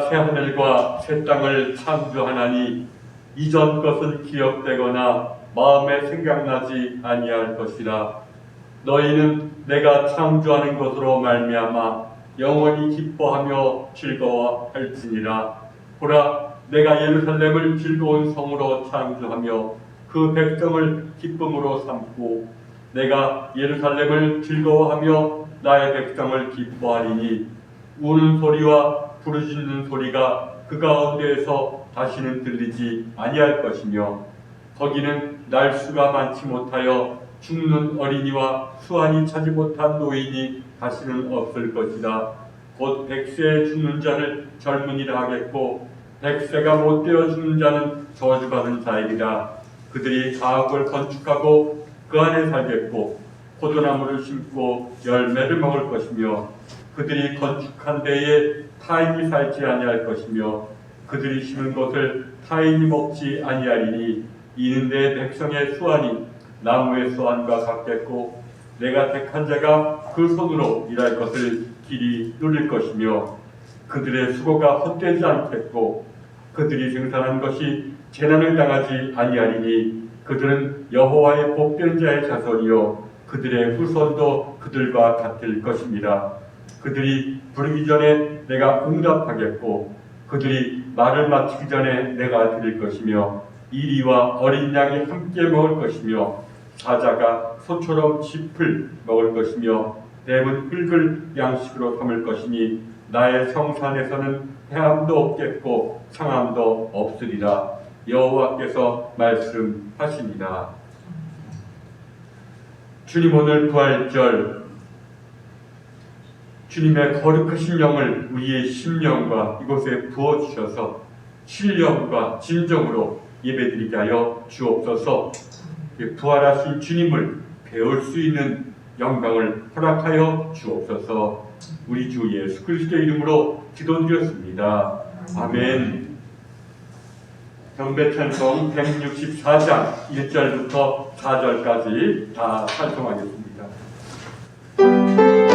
내가 새 하늘과 새 땅을 창조하나니 이전 것은 기억되거나 마음에 생각나지 아니할 것이라. 너희는 내가 창조하는 것으로 말미암아 영원히 기뻐하며 즐거워할지니라. 보라, 내가 예루살렘을 즐거운 성으로 창조하며 그 백성을 기쁨으로 삼고 내가 예루살렘을 즐거워하며 나의 백성을 기뻐하리니 우는 소리와 부르짖는 소리가 그 가운데에서 다시는 들리지 아니할 것이며 거기는 날수가 많지 못하여 죽는 어린이와 수완이 차지 못한 노인이 다시는 없을 것이다. 곧 100세에 죽는 자를 젊은이라 하겠고 100세가 못되어 죽는 자는 저주받은 자이리라. 그들이 가옥을 건축하고 그 안에 살겠고 포도나무를 심고 열매를 먹을 것이며 그들이 건축한 데에 타인이 살지 아니할 것이며 그들이 심은 것을 타인이 먹지 아니하리니 이는 내 백성의 수완이 나무의 수완과 같겠고 내가 택한 자가 그 손으로 일할 것을 길이 누릴 것이며 그들의 수고가 헛되지 않겠고 그들이 생산한 것이 재난을 당하지 아니하리니 그들은 여호와의 복된 자의 자손이요 그들의 후손도 그들과 같을 것입니다. 그들이 부르기 전에 내가 응답하겠고 그들이 말을 마치기 전에 내가 드릴 것이며 이리와 어린 양이 함께 먹을 것이며 사자가 소처럼 짚을 먹을 것이며 뱀은 흙을 양식으로 삼을 것이니 나의 성산에서는 해함도 없겠고 상함도 없으리라. 여호와께서 말씀하시니라. 주님, 오늘 부활절 주님의 거룩하신 영을 우리의 심령과 이곳에 부어주셔서 신령과 진정으로 예배드리게 하여 주옵소서. 부활하신 주님을 배울 수 있는 영광을 허락하여 주옵소서. 우리 주 예수 그리스도의 이름으로 기도드렸습니다. 아멘. 경배찬송 164장 1절부터 4절까지 다 찬송하겠습니다. 오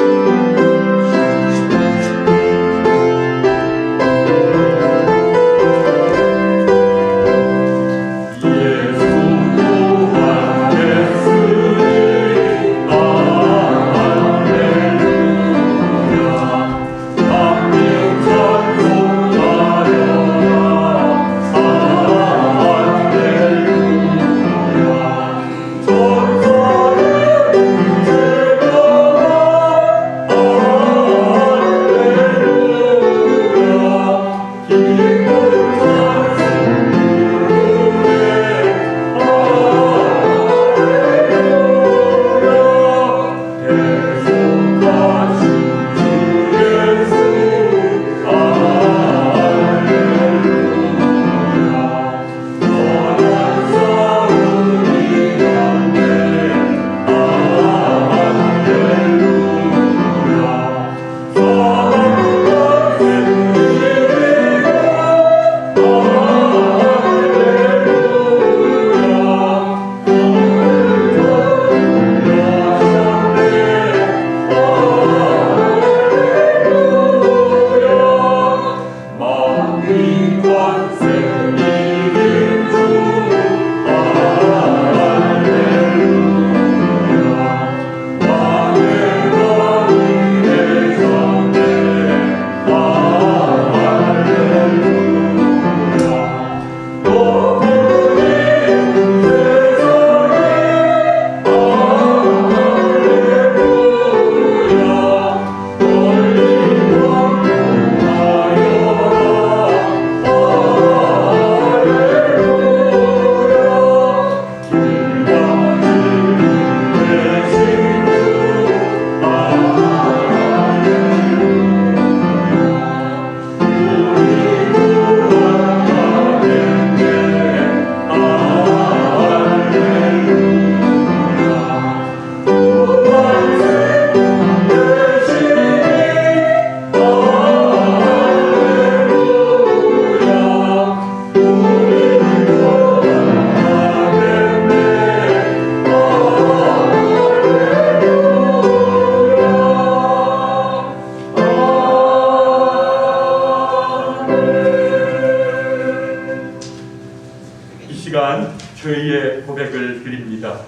위한 죄의 고백을 드립니다.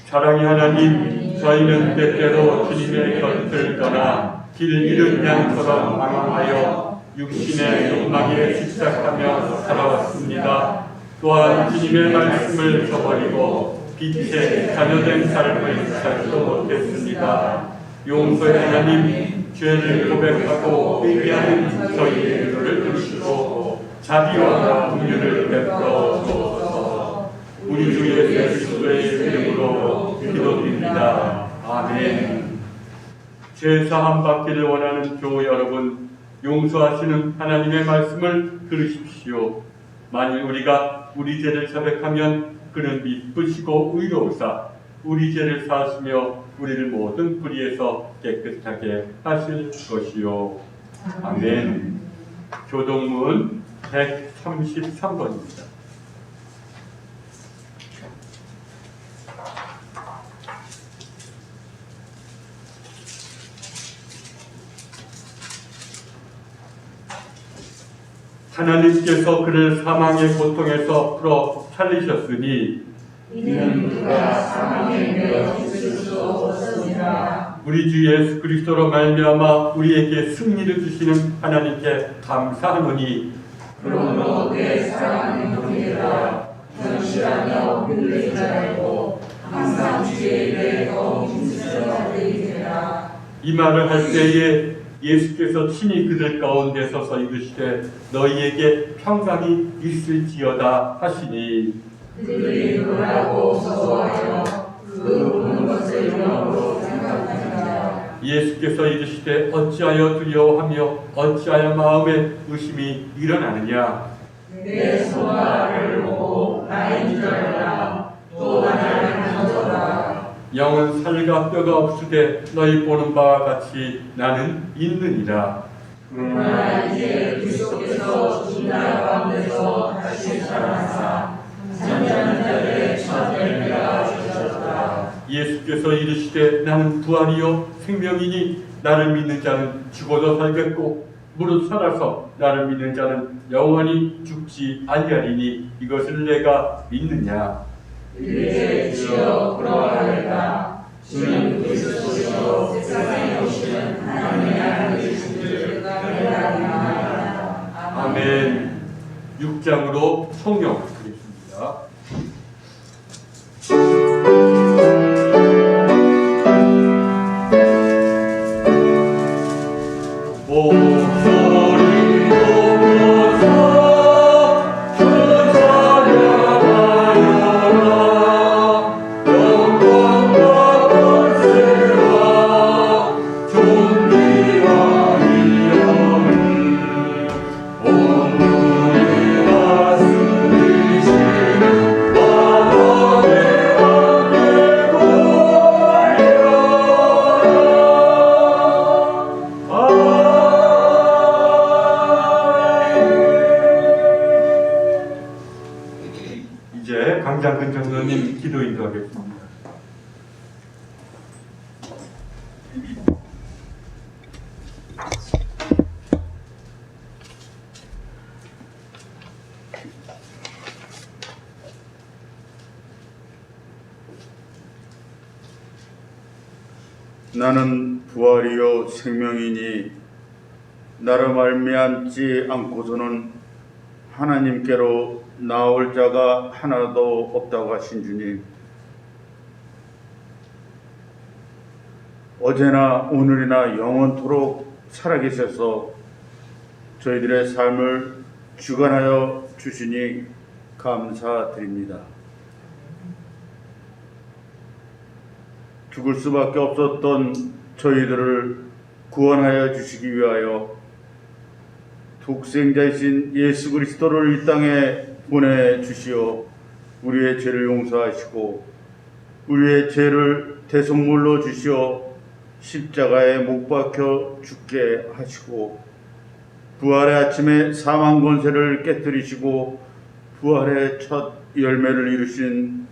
사랑의 하나님, 저희는 때때로 주님의 곁을 떠나 길 잃은 양처럼 방황하여 육신의 욕망에 집착하며 살아왔습니다. 또한 주님의 말씀을 저버리고 빛의 자녀된 삶을 살지도 못했습니다. 용서의 하나님, 죄를 고백하고 회개하는 저희의 기도를 들으시고 자비와 긍휼을 베풀어 주옵소서. 우리 주 예수 그리스도의 이름으로 기도드립니다. 아멘. 죄사함 받기를 원하는 교우 여러분, 용서하시는 하나님의 말씀을 들으십시오. 만일 우리가 우리 죄를 자백하면 그는 미쁘시고 의로우사 우리 죄를 사하시며 우리를 모든 불의에서 깨끗하게 하실 것이요. 아멘. 교동문 133번입니다. 하나님께서 그를 사망의 고통에서 풀어 살리셨으니 이는 누가 사망에 내어줄 수 없습니다. 우리 주 예수 그리스도로 말미암아 우리에게 승리를 주시는 하나님께 감사하노니 그러므로 내 사랑하는 형제들아, 견실하며 흔들리지 말고 항상 주의 일에 더욱 힘쓰여 드리리라. 이 말을 할 때에 예수께서 친히 그들 가운데 서서 이르시되 너희에게 평강이 있을지어다 하시니 그들이 놀라고 무서워하여 그 보는 것을 영으로 생각하니라. 예수께서 이르시되 어찌하여 두려워하며 어찌하여 마음에 의심이 일어나느냐. 내 손발을 보고 나의 기절하라. 또 나를 만져라. 영은 살과 뼈가 없으되 너희 보는 바와 같이 나는 있느니라. 그러나 이제 그리스도께서 죽은 자 가운데서 다시 살아나사 잠자는 자들의 첫 열매가 되셨다. 예수께서 이르시되 나는 부활이요 생명이니 나를 믿는 자는 죽어도 살겠고 무릇 살아서 나를 믿는 자는 영원히 죽지 아니하리니 이것을 내가 믿느냐. 이제 주여 그러하리이다. 주는 그리스도시요 세상에 오시는 하나님의 아들이신 줄 내가 믿나이다. 아멘. 6장으로 성령 드리겠습니다. 강장근 장로님 기도 인도하겠습니다. 나는 부활이요 생명이니 나로 말미암지 않고서는 하나님께로 나올 자가 하나도 없다고 하신 주님, 어제나 오늘이나 영원토록 살아계셔서 저희들의 삶을 주관하여 주시니 감사드립니다. 죽을 수밖에 없었던 저희들을 구원하여 주시기 위하여 독생자이신 예수 그리스도를 이 땅에 보내주시어 우리의 죄를 용서하시고 우리의 죄를 대속물로 주시어 십자가에 못 박혀 죽게 하시고 부활의 아침에 사망 권세를 깨뜨리시고 부활의 첫 열매를 이루신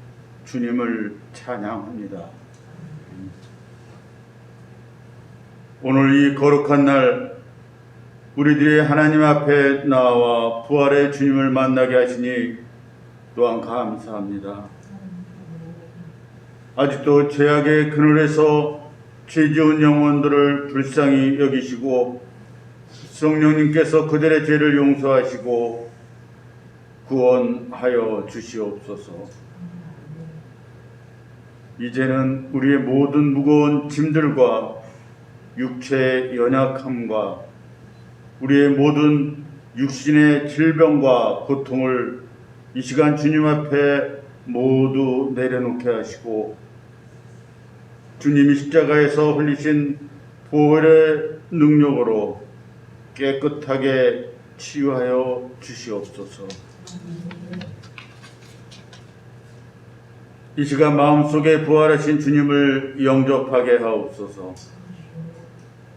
주님을 찬양합니다. 오늘 이 거룩한 날 우리들이 하나님 앞에 나와 부활의 주님을 만나게 하시니 또한 감사합니다. 아직도 죄악의 그늘에서 죄 지은 영혼들을 불쌍히 여기시고 성령님께서 그들의 죄를 용서하시고 구원하여 주시옵소서. 이제는 우리의 모든 무거운 짐들과 육체의 연약함과 우리의 모든 육신의 질병과 고통을 이 시간 주님 앞에 모두 내려놓게 하시고 주님이 십자가에서 흘리신 보혈의 능력으로 깨끗하게 치유하여 주시옵소서. 이 시간 마음속에 부활하신 주님을 영접하게 하옵소서.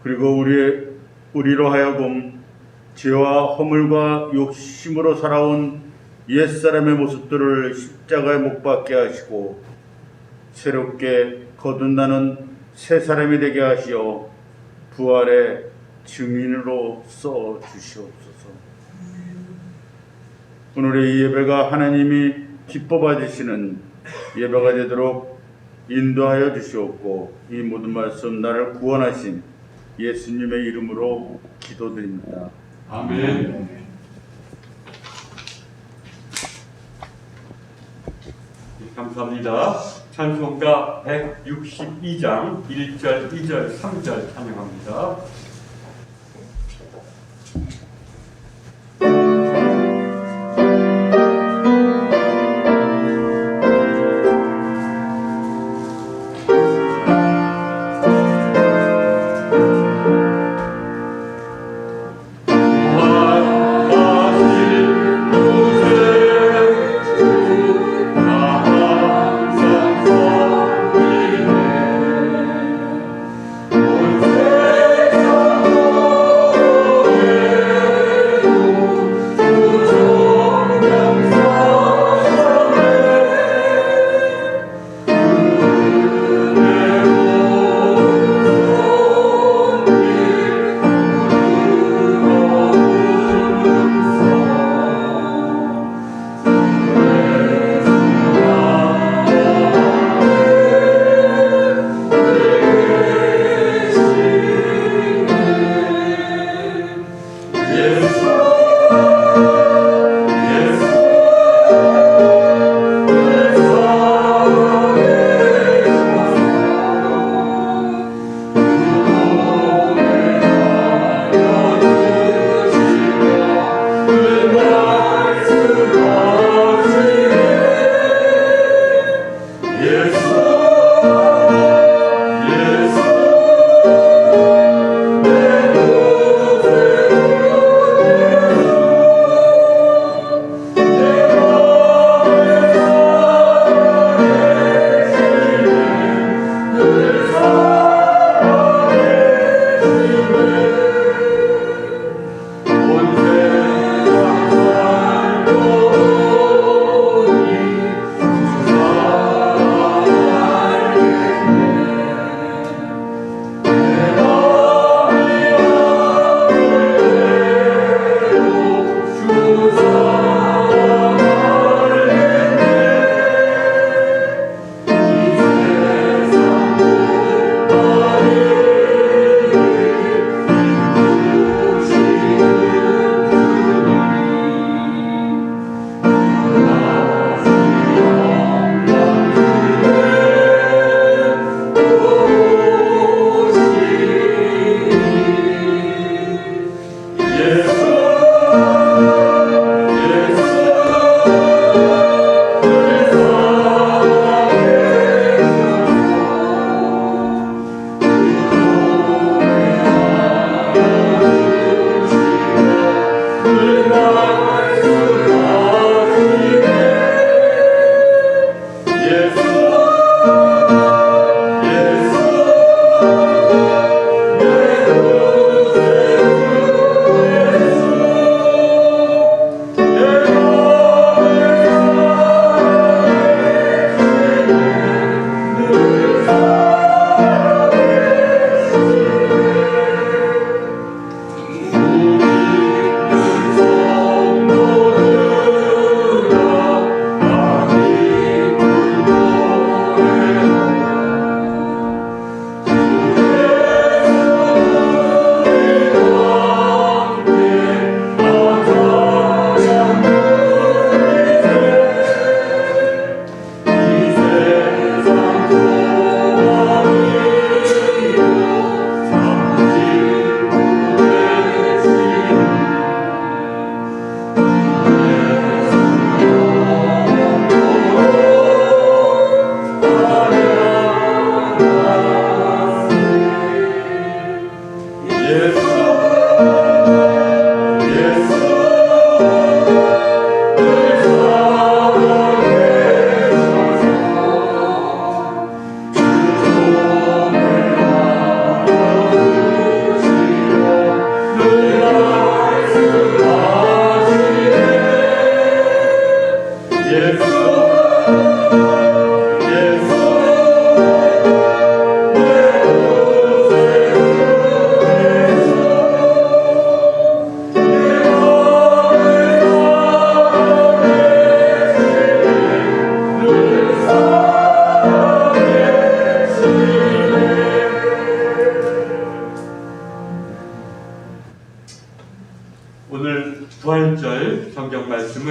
그리고 우리로 하여금 죄와 허물과 욕심으로 살아온 옛사람의 모습들을 십자가에 못 박게 하시고 새롭게 거듭나는 새 사람이 되게 하시어 부활의 증인으로 써 주시옵소서. 오늘의 이 예배가 하나님이 기뻐 받으시는 예배가 되도록 인도하여 주시옵고 이 모든 말씀 나를 구원하신 예수님의 이름으로 기도드립니다. 아멘. 감사합니다. 찬송가 162장 1절, 2절, 3절 찬양합니다.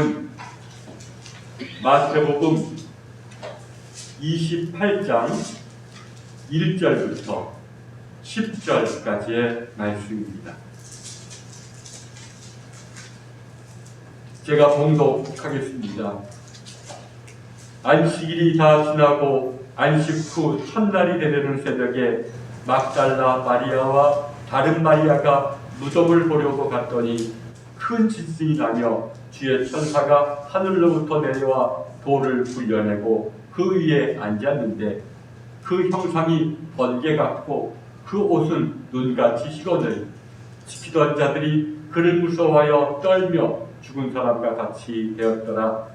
말씀은 마태복음 28장 1절부터 10절까지의 말씀입니다. 제가 봉독하겠습니다. 안식일이 다 지나고 안식 후 첫날이 되려는 새벽에 막달라 마리아와 다른 마리아가 무덤을 보려고 갔더니 큰 지진이 나며 주의 천사가 하늘로부터 내려와 돌을 굴려내고 그 위에 앉았는데 그 형상이 번개 같고 그 옷은 눈같이 시거늘 지키던 자들이 그를 무서워하여 떨며 죽은 사람과 같이 되었더라.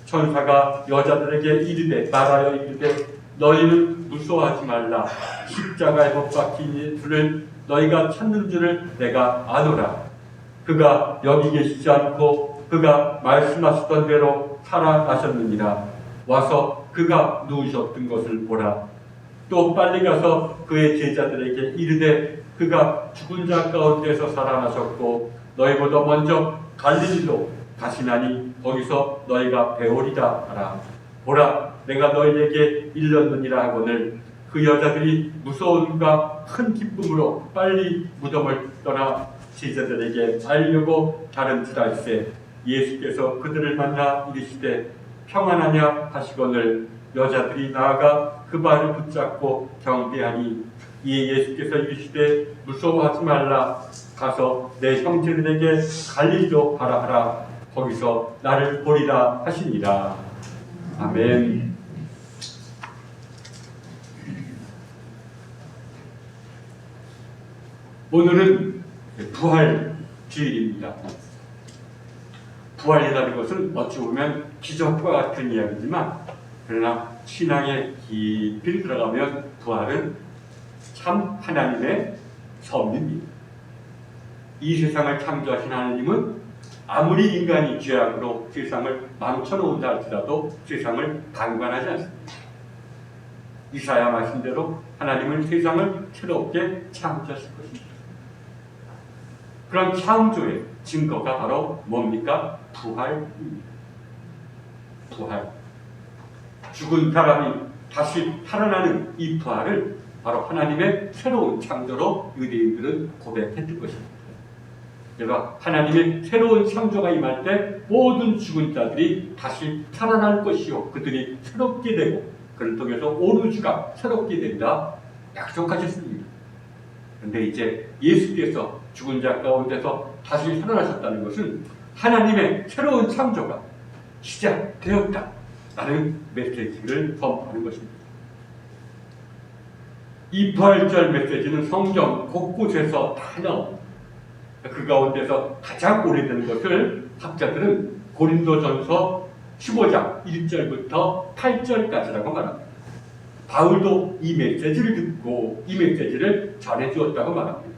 천사가 여자들에게 이르되 말하여 이르되 너희는 무서워하지 말라. 십자가에 못 박힌 예수를 너희가 찾는 줄을 내가 아노라. 그가 여기 계시지 않고 그가 말씀하셨던 대로 살아나셨느니라. 와서 그가 누우셨던 것을 보라. 또 빨리 가서 그의 제자들에게 이르되 그가 죽은 자 가운데서 살아나셨고 너희보다 먼저 갈릴리로 가시나니 거기서 너희가 배우리라 하라. 보라, 내가 너희에게 일렀느니라 하거늘 그 여자들이 무서움과 큰 기쁨으로 빨리 무덤을 떠나 제자들에게 알려고 다른 듯 할세 예수께서 그들을 만나 이르시되 평안하냐 하시거늘 여자들이 나아가 그 발을 붙잡고 경배하니 이에 예수께서 이르시되 무서워하지 말라. 가서 내 형제들에게 갈릴리로 가라 하라. 거기서 나를 보리라 하시니라. 아멘. 오늘은 부활 주일입니다. 부활이라는 것은 어찌 보면 기적과 같은 이야기지만 그러나 신앙의 깊이 들어가면 부활은 참 하나님의 섭리입니다. 이 세상을 창조하신 하나님은 아무리 인간이 죄악으로 세상을 망쳐놓은다 할지라도 세상을 강간하지 않습니다. 이사야 말씀대로 하나님은 세상을 새롭게 창조하실 것입니다. 그런 창조의 증거가 바로 뭡니까? 부활입니다. 부활. 죽은 사람이 다시 살아나는 이 부활을 바로 하나님의 새로운 창조로 유대인들은 고백했던 것입니다. 그래서 하나님의 새로운 창조가 임할 때 모든 죽은 자들이 다시 살아날 것이요 그들이 새롭게 되고 그를 통해서 온 우주가 새롭게 된다 약속하셨습니다. 그런데 이제 예수께서 죽은 자 가운데서 다시 살아나셨다는 것은 하나님의 새로운 창조가 시작되었다라는 메시지를 선포하는 것입니다. 이 부활절 메시지는 성경 곳곳에서 다 나옵니다. 그 가운데서 가장 오래된 것을 학자들은 고린도전서 15장 1절부터 8절까지라고 말합니다. 바울도 이 메시지를 듣고 이 메시지를 전해주었다고 말합니다.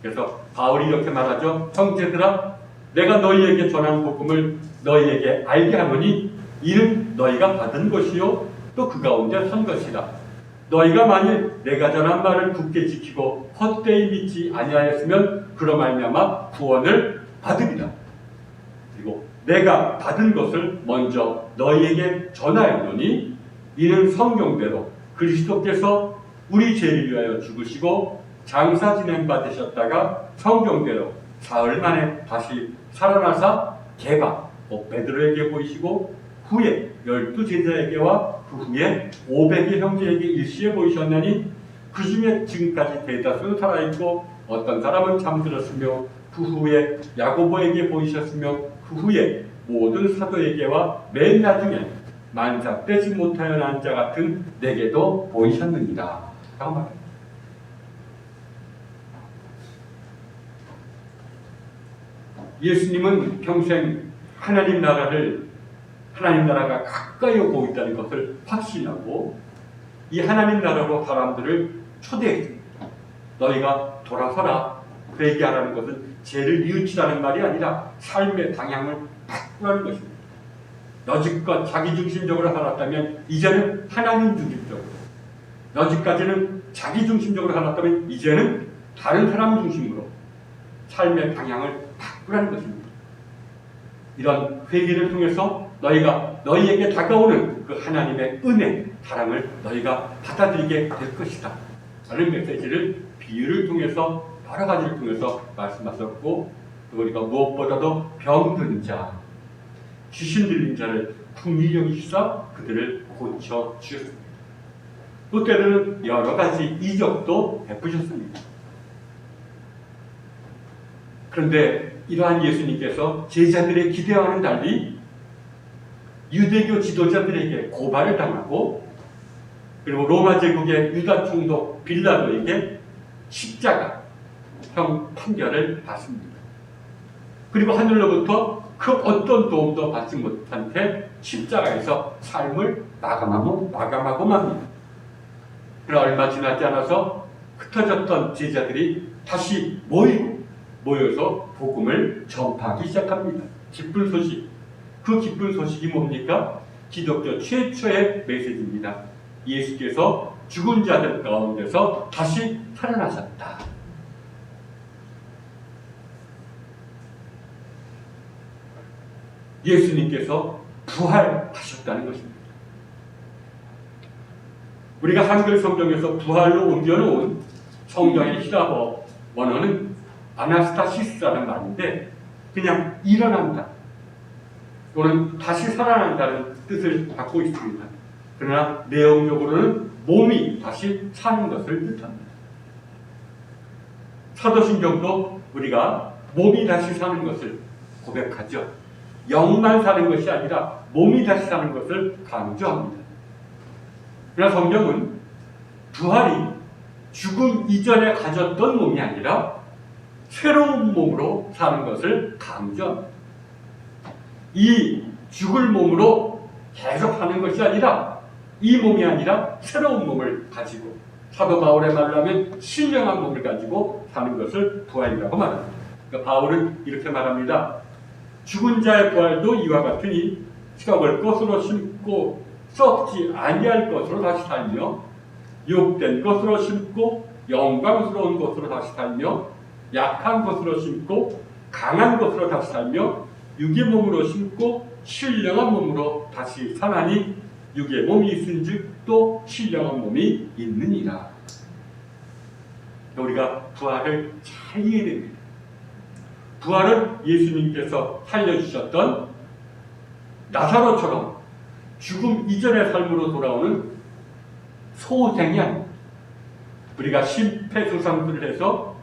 그래서 바울이 이렇게 말하죠. 형제들아, 내가 너희에게 전한 복음을 너희에게 알게 하노니 이는 너희가 받은 것이요 또 그 가운데 선 것이라. 너희가 만일 내가 전한 말을 굳게 지키고 헛되이 믿지 아니하였으면 그로 말미암아 구원을 받으리라. 그리고 내가 받은 것을 먼저 너희에게 전하였노니 이는 성경대로 그리스도께서 우리 죄를 위하여 죽으시고 장사 지낸 바 되셨다가 성경대로 사흘 만에 다시 살아나사 개바 베드로에게 보이시고 후에 12제자에게와 그 후에 500의 형제에게 일시에 보이셨나니 그 중에 지금까지 대다수는 살아있고 어떤 사람은 잠들었으며 그 후에 야고보에게 보이셨으며 그 후에 모든 사도에게와 맨 나중에 만삭되지 못하여 난 자 같은 내게도 보이셨느니라 라고 말합니다. 예수님은 평생 하나님 나라가 가까이 오고 있다는 것을 확신하고 이 하나님 나라로 사람들을 초대했습니다. 너희가 돌아서라. 그 얘기하라는 것은 죄를 뉘우치라는 말이 아니라 삶의 방향을 바꾸라는 것입니다. 여지껏 자기중심적으로 살았다면 이제는 하나님 중심적으로, 여지까지는 자기중심적으로 살았다면 이제는 다른 사람 중심으로 삶의 방향을 바꾸라는 것입니다. 이런 회개를 통해서 너희에게 다가오는 그 하나님의 은혜, 사랑을 너희가 받아들이게 될 것이다 라는 메시지를 비유를 통해서 여러 가지를 통해서 말씀하셨고, 우리가 무엇보다도 병든 자, 귀신 들린 자를 긍휼히 여기시사 그들을 고쳐 주셨습니다. 또 때로는 여러 가지 이적도 베푸셨습니다. 그런데 이러한 예수님께서 제자들의 기대와는 달리 유대교 지도자들에게 고발을 당하고, 그리고 로마 제국의 유다 총독 빌라도에게 십자가형 판결을 받습니다. 그리고 하늘로부터 그 어떤 도움도 받지 못한 채 십자가에서 삶을 마감하고 맙니다. 그러나 얼마 지나지 않아서 흩어졌던 제자들이 다시 모여서 복음을 전파하기 시작합니다. 기쁜 소식. 그 기쁜 소식이 뭡니까? 기독교 최초의 메시지입니다. 예수께서 죽은 자들 가운데서 다시 살아나셨다. 예수님께서 부활하셨다는 것입니다. 우리가 한글 성경에서 부활로 옮겨놓은 성경의 히라버 원어는 아나스타시스라는 말인데, 그냥 일어난다 또는 다시 살아난다는 뜻을 갖고 있습니다. 그러나 내용적으로는 몸이 다시 사는 것을 뜻합니다. 사도신경도 우리가 몸이 다시 사는 것을 고백하죠. 영만 사는 것이 아니라 몸이 다시 사는 것을 강조합니다. 그러나 성경은 부활이 죽음 이전에 가졌던 몸이 아니라 새로운 몸으로 사는 것을 강조합니다. 이 죽을 몸으로 계속 사는 것이 아니라, 이 몸이 아니라 새로운 몸을 가지고, 사도 바울의 말로 하면 신령한 몸을 가지고 사는 것을 부활이라고 말합니다. 그러니까 바울은 이렇게 말합니다. 죽은 자의 부활도 이와 같으니 썩을 것으로 심고 썩지 아니할 것으로 다시 살며, 욕된 것으로 심고 영광스러운 것으로 다시 살며, 약한 것으로 심고 강한 것으로 다시 살며, 육의 몸으로 심고 신령한 몸으로 다시 사나니 육의 몸이 있은즉 또 신령한 몸이 있느니라. 우리가 부활을 잘 이해해야 됩니다. 부활은 예수님께서 살려주셨던 나사로처럼 죽음 이전의 삶으로 돌아오는 소생이 아닙니다. 우리가 심폐소생술을 해서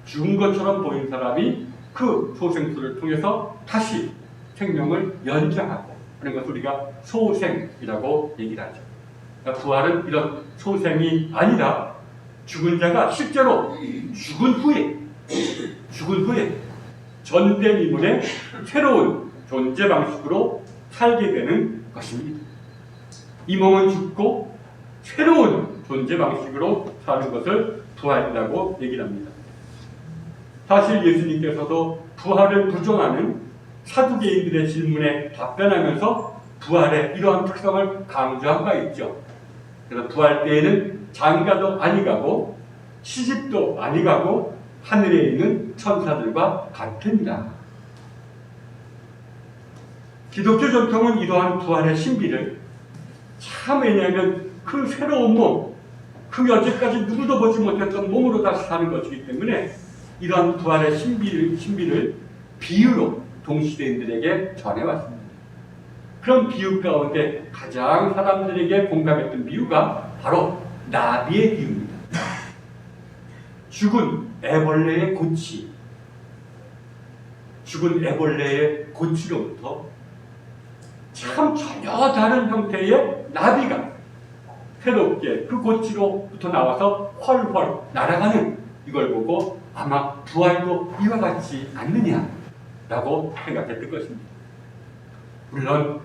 죽은 것처럼 보인 사람이 그 소생술을 통해서 다시 생명을 연장하고 하는 것을 우리가 소생이라고 얘기를 하죠. 그러니까 부활은 이런 소생이 아니라 죽은 자가 실제로 죽은 후에 전된 이분의 새로운 존재 방식으로 살게 되는 것입니다. 이 몸은 죽고 새로운 존재 방식으로 사는 것을 부활이라고 얘기를 합니다. 사실 예수님께서도 부활을 부정하는 사두개인들의 질문에 답변하면서 부활의 이러한 특성을 강조한 바 있죠. 그래서 부활 때에는 장가도 아니 가고 시집도 아니 가고 하늘에 있는 천사들과 같으니라. 기독교 전통은 이러한 부활의 신비를 왜냐하면 그 새로운 몸, 그 여태까지 누구도 보지 못했던 몸으로 다시 사는 것이기 때문에 이러한 부활의 신비를 비유로 동시대인들에게 전해왔습니다. 그런 비유 가운데 가장 사람들에게 공감했던 비유가 바로 나비의 비유입니다. 죽은 애벌레의 고치로부터 참 전혀 다른 형태의 나비가 새롭게 그 고치로부터 나와서 훨훨 날아가는 이걸 보고 아마 부활도 이와 같지 않느냐라고 생각했던 것입니다. 물론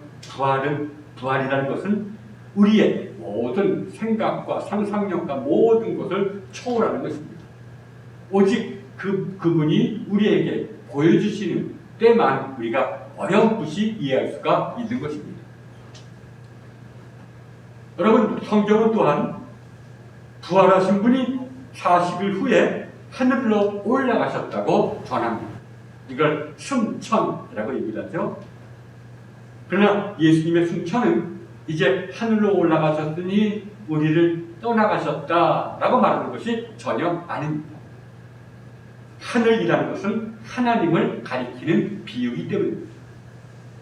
부활이라는 것은 우리의 모든 생각과 상상력과 모든 것을 초월하는 것입니다. 오직 그분이 우리에게 보여주시는 때만 우리가 어렴풋이 이해할 수가 있는 것입니다. 여러분, 성경은 또한 부활하신 분이 40일 후에 하늘로 올라가셨다고 전합니다. 이걸 승천이라고 얘기를 하죠. 그러나 예수님의 승천은 이제 하늘로 올라가셨으니 우리를 떠나가셨다라고 말하는 것이 전혀 아닙니다. 하늘이라는 것은 하나님을 가리키는 비유이기 때문입니다.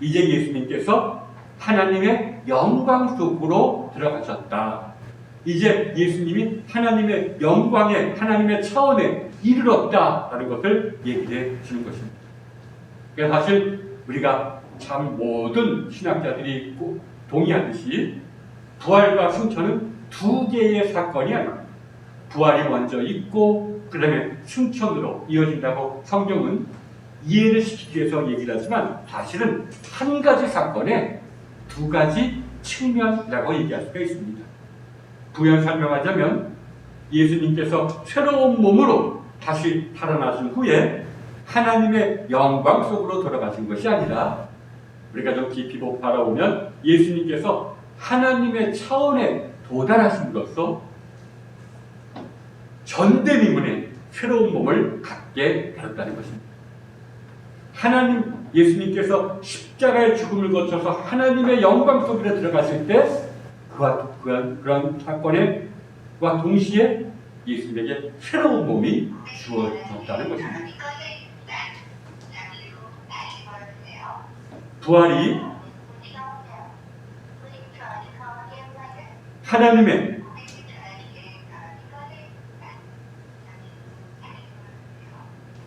이제 예수님께서 하나님의 영광 속으로 들어가셨다. 이제 예수님이 하나님의 영광에, 하나님의 차원에 이르렀다라는 것을 얘기해 주는 것입니다. 그러니까 사실 우리가 참 모든 신학자들이 동의하듯이 부활과 승천은 두 개의 사건이 아닙니다. 부활이 먼저 있고 그 다음에 승천으로 이어진다고 성경은 이해를 시키기 위해서 얘기를 하지만 사실은 한 가지 사건에 두 가지 측면이라고 얘기할 수가 있습니다. 부연 설명하자면 예수님께서 새로운 몸으로 다시 살아나신 후에 하나님의 영광 속으로 돌아가신 것이 아니라 우리가 좀 깊이 바라보면 예수님께서 하나님의 차원에 도달하심으로써 전대미문의 새로운 몸을 갖게 되었다는 것입니다. 예수님께서 십자가의 죽음을 거쳐서 하나님의 영광 속으로 들어가실 때 그런 사건과 동시에 예수님에게 새로운 몸이 주어졌다는 것입니다. 부활이 하나님의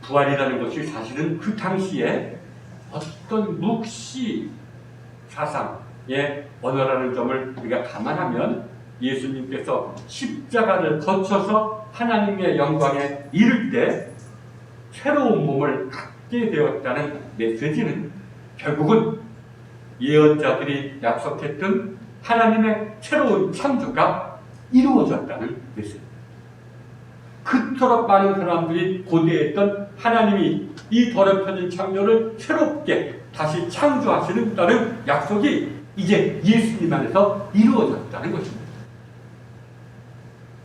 부활이라는 것이 사실은 그 당시에 어떤 묵시 사상의 언어라는 점을 우리가 감안하면 예수님께서 십자가를 거쳐서 하나님의 영광에 이를 때 새로운 몸을 갖게 되었다는 메시지는 결국은 예언자들이 약속했던 하나님의 새로운 창조가 이루어졌다는 메시지. 그토록 많은 사람들이 고대했던 하나님이 이 더럽혀진 창조를 새롭게 다시 창조하시는 약속이 이제 예수님 안에서 이루어졌다는 것입니다.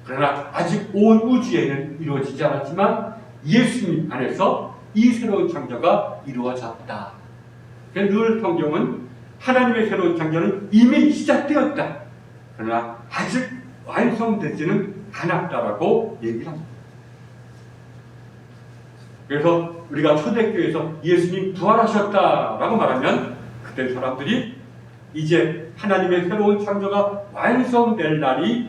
그러나 아직 온 우주에는 이루어지지 않았지만 예수님 안에서 이 새로운 창조가 이루어졌다. 늘 성경은 하나님의 새로운 창조는 이미 시작되었다. 그러나 아직 완성되지는 않았다라고 얘기를 합니다. 그래서 우리가 초대교회에서 예수님 부활하셨다라고 말하면 그때 사람들이 이제 하나님의 새로운 창조가 완성될 날이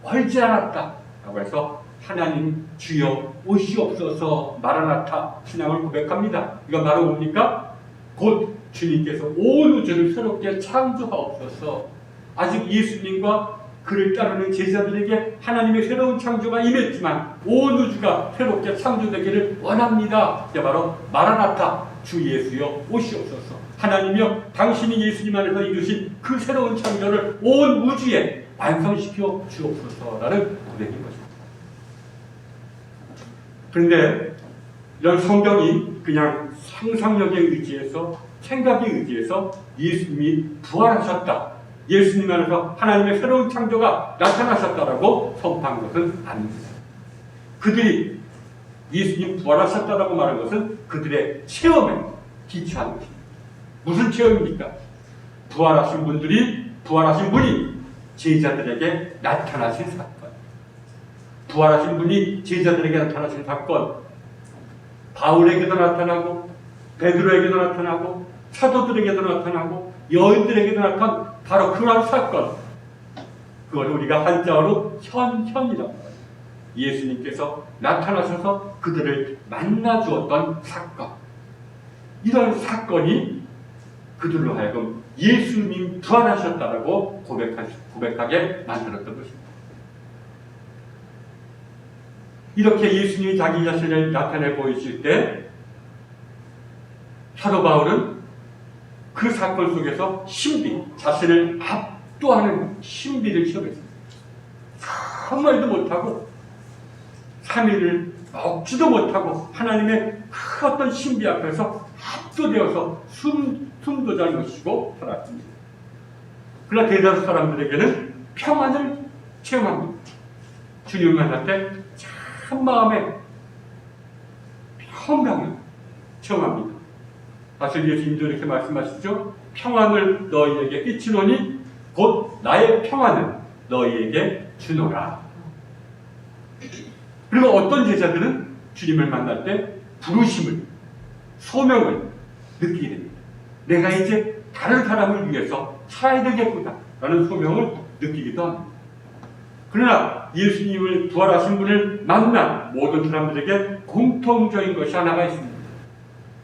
멀지 않았다라고 해서 하나님 주여 오시옵소서 마라나타 신앙을 고백합니다. 이건 바로 뭡니까? 곧 주님께서 온 우주를 새롭게 창조하옵소서. 아직 예수님과 그를 따르는 제자들에게 하나님의 새로운 창조가 임했지만 온 우주가 새롭게 창조되기를 원합니다. 이게 바로 마라나타 주 예수여 오시옵소서. 하나님이여 당신이 예수님 안에서 이루신 그 새로운 창조를 온 우주에 완성시켜 주옵소서라는 고백인 것입니다. 그런데 이런 성경이 그냥 상상력에 의지해서 생각에 의지해서 예수님이 부활하셨다, 예수님 안에서 하나님의 새로운 창조가 나타나셨다라고 선포한 것은 아닙니다. 그들이 예수님 부활하셨다라고 말한 것은 그들의 체험에 기초한 것입니다. 무슨 체험입니까? 부활하신 분이 제자들에게 나타나신 사건. 부활하신 분이 제자들에게 나타나신 사건. 바울에게도 나타나고 베드로에게도 나타나고 사도들에게도 나타나고 여인들에게도 나타난 바로 그러한 사건. 그걸 우리가 한자어로 현현이라고 해요. 예수님께서 나타나셔서 그들을 만나 주었던 사건. 이런 사건이 그들로 하여금 예수님 부활하셨다라고 고백하게 만들었던 것입니다. 이렇게 예수님이 자기 자신을 나타내 보이실 때 사도 바울은 그 사건 속에서 자신을 압도하는 신비를 체험했습니다. 아무 말도 못하고 3일을 먹지도 못하고 하나님의 그 어떤 신비 앞에서 압도되어서 숨도 잘 못 쉬고 살았습니다. 그러나 대다수 사람들에게는 평안을 체험합니다. 주님을 만날 때 참 마음에 평강을 체험합니다. 사실 예수님도 이렇게 말씀하시죠. 평안을 너희에게 끼치노니 곧 나의 평안을 너희에게 주노라. 그리고 어떤 제자들은 주님을 만날 때 부르심을, 소명을 느끼게 됩니다. 내가 이제 다른 사람을 위해서 살아야 되겠구나 라는 소명을 느끼기도 합니다. 그러나 예수님을 부활하신 분을 만난 모든 사람들에게 공통적인 것이 하나가 있습니다.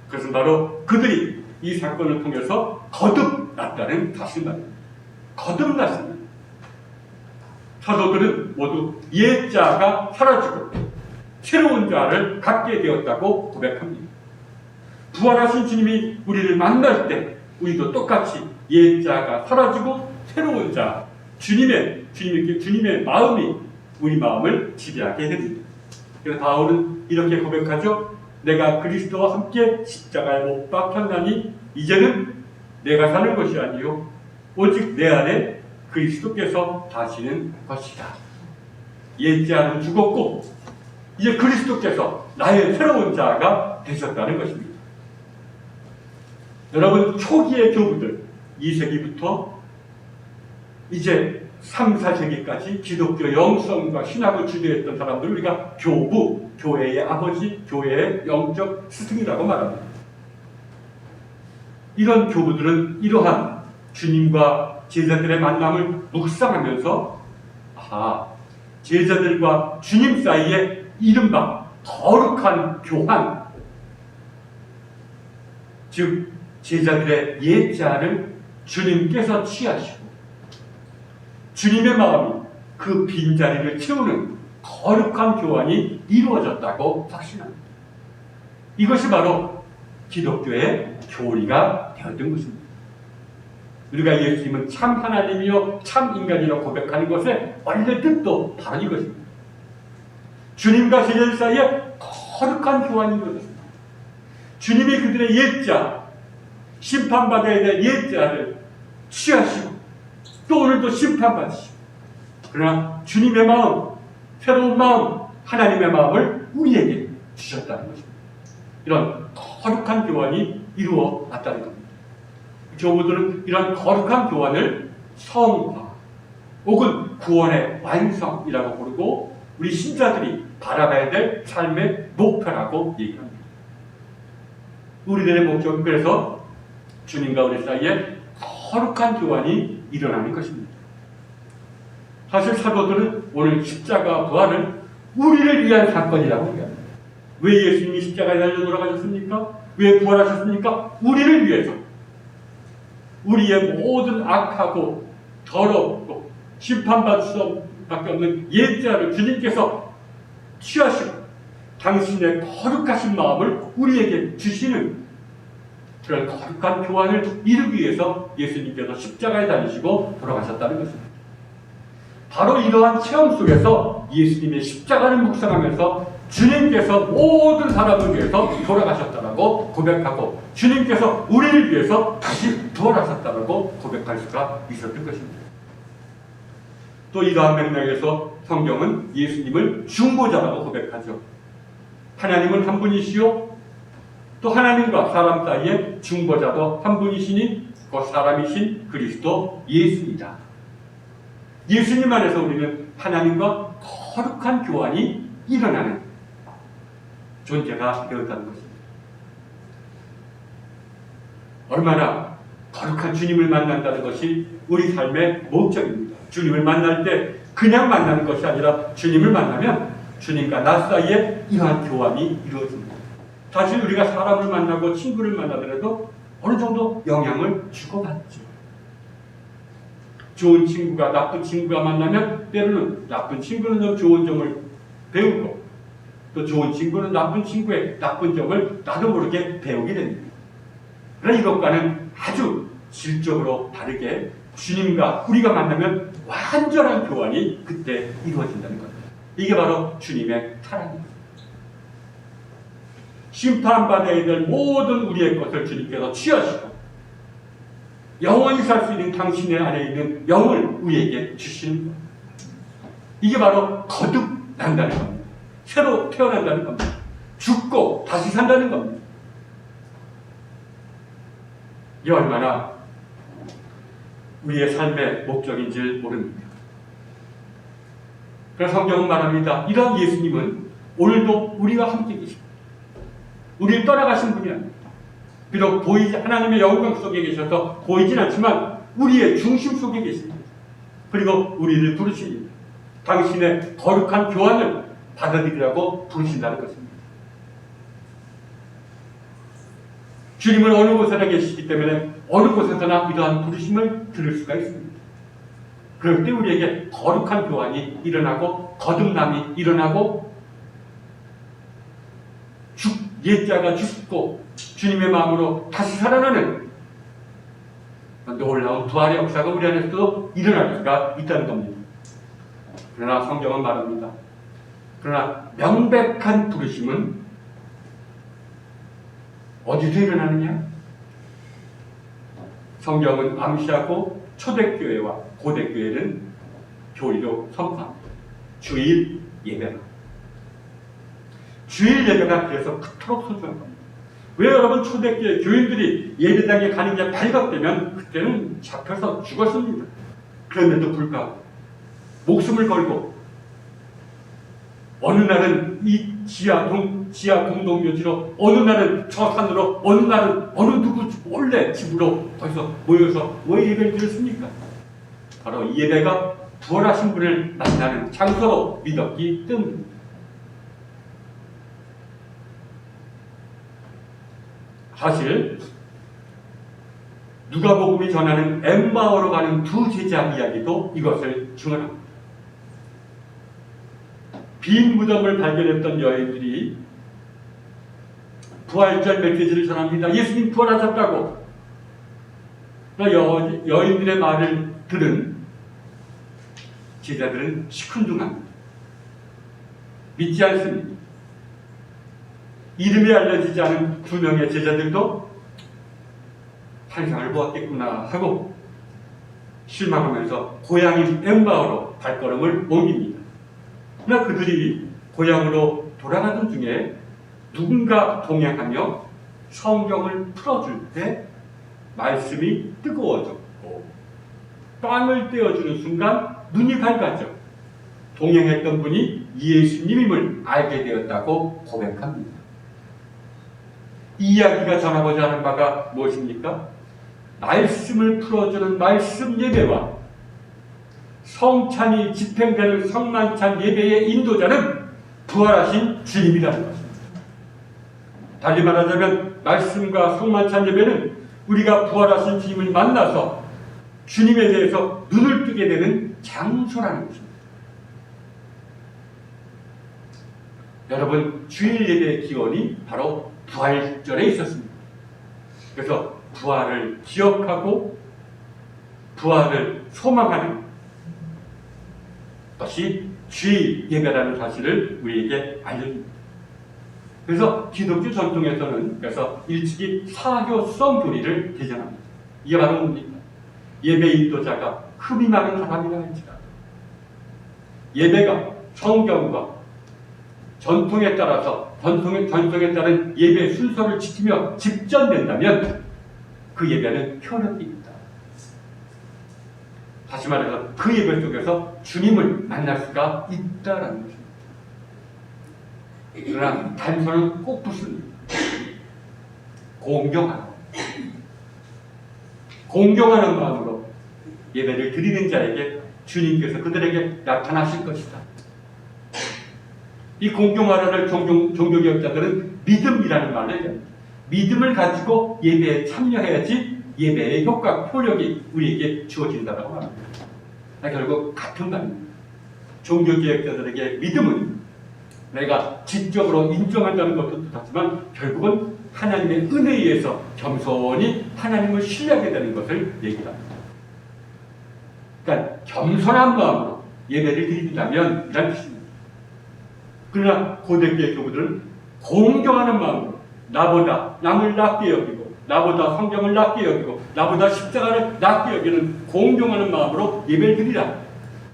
그것은 바로 그들이 이 사건을 통해서 거듭났다는 사실입니다. 거듭났습니다. 사도들은 모두 옛자가 사라지고 새로운 자를 갖게 되었다고 고백합니다. 부활하신 주님이 우리를 만날 때 우리도 똑같이 옛자가 사라지고 새로운 자, 주님의 마음이 우리 마음을 지배하게 됩니다. 그래서 바울은 이렇게 고백하죠. 내가 그리스도와 함께 십자가에 못 박혔나니 이제는 내가 사는 것이 아니요 오직 내 안에 그리스도께서 사시는 것이다. 옛자는 죽었고 이제 그리스도께서 나의 새로운 자가 되셨다는 것입니다. 여러분, 초기의 교부들 2세기부터 이제 3, 4세기까지 기독교 영성과 신학을 주도했던 사람들을 우리가 교부, 교회의 아버지, 교회의 영적 스승이라고 말합니다. 이런 교부들은 이러한 주님과 제자들의 만남을 묵상하면서 제자들과 주님 사이에 이른바 거룩한 교환, 즉 제자들의 옛자를 주님께서 취하시고 주님의 마음이 그 빈자리를 채우는 거룩한 교환이 이루어졌다고 확신합니다. 이것이 바로 기독교의 교리가 되었던 것입니다. 우리가 예수님은 참 하나님이요 참 인간이라고 고백하는 것의 원래 뜻도 바로 이것입니다. 주님과 제자들 사이에 거룩한 교환이 이루어졌습니다. 주님이 그들의 옛자, 심판받아야 될 옛자를 취하시고 또 오늘도 심판받으시고, 그러나 주님의 마음, 새로운 마음, 하나님의 마음을 우리에게 주셨다는 것입니다. 이런 거룩한 교환이 이루어졌다는 겁니다. 교부들은 이런 거룩한 교환을 성화 혹은 구원의 완성이라고 부르고 우리 신자들이 바라봐야 될 삶의 목표라고 얘기합니다. 우리들의 목적은 그래서 주님과 우리 사이에 거룩한 교환이 일어나는 것입니다. 사실 사도들은 오늘 십자가 부활을 우리를 위한 사건이라고 얘기합니다. 왜 예수님이 십자가에 달려 돌아가셨습니까? 왜 부활하셨습니까? 우리를 위해서. 우리의 모든 악하고 더럽고 심판받을 수밖에 없는 옛자를 주님께서 취하시고 당신의 거룩하신 마음을 우리에게 주시는 그런 거룩한 교환을 이루기 위해서 예수님께서 십자가에 달리시고 돌아가셨다는 것입니다. 바로 이러한 체험 속에서 예수님의 십자가를 묵상하면서 주님께서 모든 사람을 위해서 돌아가셨다고 고백하고 주님께서 우리를 위해서 다시 부활하셨다고 고백할 수가 있었던 것입니다. 또 이러한 맥락에서 성경은 예수님을 중보자라고 고백하죠. 하나님은 한 분이시요 또 하나님과 사람 사이에 중보자도 한 분이시니 그 사람이신 그리스도 예수이다. 예수님 안에서 우리는 하나님과 거룩한 교환이 일어나는 존재가 되었다는 것입니다. 얼마나 거룩한 주님을 만난다는 것이 우리 삶의 목적입니다. 주님을 만날 때 그냥 만나는 것이 아니라 주님을 만나면 주님과 나 사이에 이러한 교환이 이루어집니다. 사실 우리가 사람을 만나고 친구를 만나더라도 어느 정도 영향을 주고받죠. 좋은 친구가 나쁜 친구가 만나면 때로는 나쁜 친구는 더 좋은 점을 배우고 또 좋은 친구는 나쁜 친구의 나쁜 점을 나도 모르게 배우게 됩니다. 그러나 이것과는 아주 질적으로 다르게 주님과 우리가 만나면 완전한 교환이 그때 이루어진다는 겁니다. 이게 바로 주님의 사랑입니다. 심판받아야 될 모든 우리의 것을 주님께서 취하시고 영원히 살 수 있는 당신의 안에 있는 영을 우리에게 주시는 겁니다. 이게 바로 거듭난다는 겁니다. 새로 태어난다는 겁니다. 죽고 다시 산다는 겁니다. 이게 얼마나 우리의 삶의 목적인 줄 모릅니다. 그래서 성경은 말합니다. 이런 예수님은 오늘도 우리와 함께 계십니다. 우리를 떠나가신 분이 아닙니다. 비록 보이지 하나님의 영광 속에 계셔서 보이진 않지만 우리의 중심 속에 계십니다. 그리고 우리를 부르십니다. 당신의 거룩한 교환을 받아들이라고 부르신다는 것입니다. 주님은 어느 곳에나 계시기 때문에 어느 곳에서나 이러한 부르심을 들을 수가 있습니다. 그럴 때 우리에게 거룩한 교환이 일어나고 거듭남이 일어나고 옛자가 죽고 주님의 마음으로 다시 살아나는 놀라운 부활의 역사가 우리 안에서도 일어날 수가 있다는 겁니다. 그러나 성경은 말합니다. 그러나 명백한 부르심은 어디서 일어나느냐? 성경은 암시하고 초대교회와 고대교회는 교리로 선포합니다. 주일 예배가. 주일 예배가 그래서 그토록 소중한 겁니다. 왜 여러분 초대교회 교인들이 예배당에 가는 게 발각되면 그때는 잡혀서 죽었습니다. 그런데도 불구하고 목숨을 걸고 어느 날은 이 지하 공동묘지로, 어느 날은 저 산으로, 어느 날은 어느 누구 몰래 집으로 거기서 모여서 왜 예배를 드렸습니까? 바로 이 예배가 부활하신 분을 만나는 장소로 믿었기 때문입니다. 사실 누가복음이 전하는 엠마오로 가는 두 제자 이야기도 이것을 증언합니다. 빈 무덤을 발견했던 여인들이 부활절 메시지를 전합니다. 예수님 부활하셨다고. 여인들의 말을 들은 제자들은 시큰둥합니다. 믿지 않습니다. 이름이 알려지지 않은 두 명의 제자들도 환상을 보았겠구나 하고 실망하면서 고향인 엠마오로 발걸음을 옮깁니다. 그러나 그들이 고향으로 돌아가던 중에 누군가 동행하며 성경을 풀어줄 때 말씀이 뜨거워졌고 빵을 떼어주는 순간 눈이 밝아져 동행했던 분이 예수님임을 알게 되었다고 고백합니다. 이 이야기가 전하고자 하는 바가 무엇입니까? 말씀을 풀어주는 말씀 예배와 성찬이 집행되는 성만찬 예배의 인도자는 부활하신 주님이라는 것입니다. 달리 말하자면 말씀과 성만찬 예배는 우리가 부활하신 주님을 만나서 주님에 대해서 눈을 뜨게 되는 장소라는 것입니다. 여러분, 주일 예배의 기원이 바로 부활절에 있었습니다. 그래서 부활을 기억하고 부활을 소망하는 것이 주일 예배라는 사실을 우리에게 알려줍니다. 그래서 기독교 전통에서는 그래서 일찍이 사교성 교리를 개정합니다. 이게 바로 뭡니까? 예배 인도자가 흠이 많은 사람이라 할지라도 예배가 성경과 전통에 따라서 전통에 따른 예배 순서를 지키며 집전된다면 그 예배는 효력이 있다. 다시 말해서 그 예배 속에서 주님을 만날 수가 있다라는 것입니다. 그러나 단서는 꼭 붙습니다. 공경하는 마음으로 예배를 드리는 자에게 주님께서 그들에게 나타나실 것이다. 이 공경하라를 종교개혁자들은 믿음이라는 말을 합니다. 믿음을 가지고 예배에 참여해야지 예배의 효력이 우리에게 주어진다고 합니다. 결국 같은 말입니다. 종교개혁자들에게 믿음은 내가 지적으로 인정한다는 것도 똑같지만 결국은 하나님의 은혜에 의해서 겸손히 하나님을 신뢰하게 되는 것을 얘기합니다. 그러니까 겸손한 마음으로 예배를 드린다면 이란 뜻입니다. 그러나 고대교회 교부들은 공경하는 마음으로 나보다 남을 낮게 여기고 나보다 성경을 낮게 여기고 나보다 십자가를 낮게 여기는 공경하는 마음으로 예배를 드리라.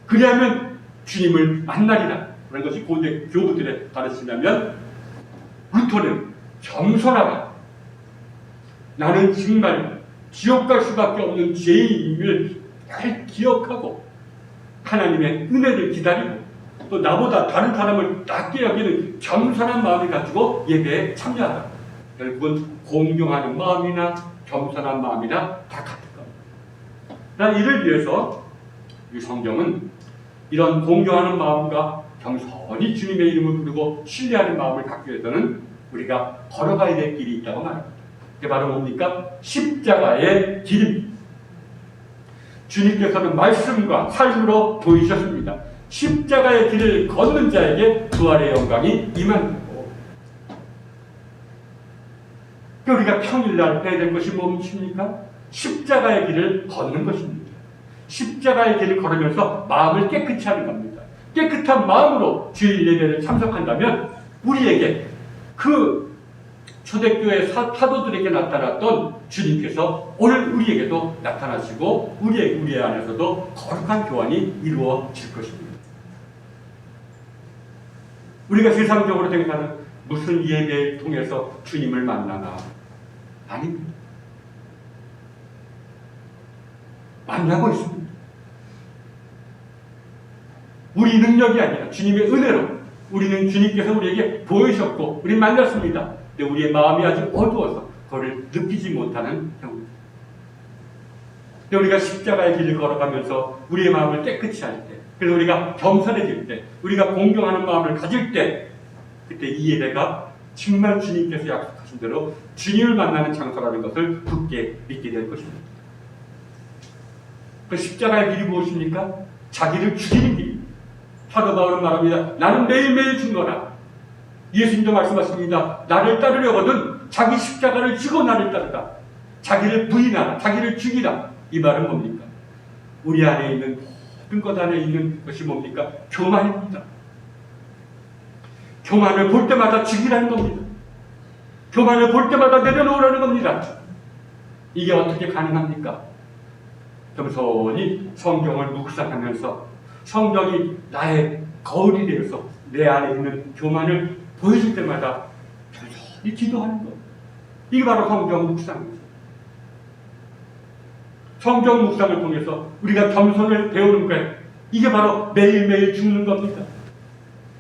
그리하면 주님을 만나리라. 그런 것이 고대 교부들의 가르치냐면 루터는 겸손하라. 나는 정말 지옥 갈 수밖에 없는 죄인임을 잘 기억하고 하나님의 은혜를 기다리고 또 나보다 다른 사람을 낮게 여기는 겸손한 마음을 가지고 예배에 참여하다. 결국은 공경하는 마음이나 겸손한 마음이나 다 같은 겁니다. 난 이를 위해서 이 성경은 이런 공경하는 마음과 겸손히 주님의 이름을 부르고 신뢰하는 마음을 갖기 위해서는 우리가 걸어가야 될 길이 있다고 말합니다. 그게 바로 뭡니까? 십자가의 길입니다. 주님께서는 말씀과 삶으로 보이셨습니다. 십자가의 길을 걷는 자에게 부활의 영광이 임한다고. 우리가 평일날 해야 될 것이 뭡니까? 십자가의 길을 걷는 것입니다. 십자가의 길을 걸으면서 마음을 깨끗이 하는 겁니다. 깨끗한 마음으로 주일 예배를 참석한다면 우리에게 그 초대교회 사도들에게 나타났던 주님께서 오늘 우리에게도 나타나시고 우리 안에서도 거룩한 교환이 이루어질 것입니다. 우리가 세상적으로 생각하는 무슨 예배를 통해서 주님을 만나나? 아닙니다. 만나고 있습니다. 우리 능력이 아니라 주님의 은혜로 우리는 주님께서 우리에게 보이셨고 우리 만났습니다. 근데 우리의 마음이 아직 어두워서 그걸 느끼지 못하는 경우입니다. 근데 우리가 십자가의 길을 걸어가면서 우리의 마음을 깨끗이 할 때, 그래서 우리가 겸손해질 때, 우리가 공경하는 마음을 가질 때, 그때 이 예배가 정말 주님께서 약속하신 대로 주님을 만나는 장소라는 것을 굳게 믿게 될 것입니다. 그 십자가의 길이 무엇입니까? 자기를 죽이는 길입니다. 사도 바울은 말합니다. 나는 매일매일 죽노라. 예수님도 말씀하십니다. 나를 따르려거든 자기 십자가를 지고 나를 따르라. 자기를 부인하라. 자기를 죽이라. 이 말은 뭡니까? 우리 안에 있는 모든 것 안에 있는 것이 뭡니까? 교만입니다. 교만을 볼 때마다 죽이라는 겁니다. 교만을 볼 때마다 내려놓으라는 겁니다. 이게 어떻게 가능합니까? 겸손히 성경을 묵상하면서 성경이 나의 거울이 되어서 내 안에 있는 교만을 보여줄 때마다 겸손히 기도하는 것. 이게 바로 성경 묵상입니다. 성경 묵상을 통해서 우리가 겸손을 배우는 거예요. 이게 바로 매일매일 죽는 겁니다.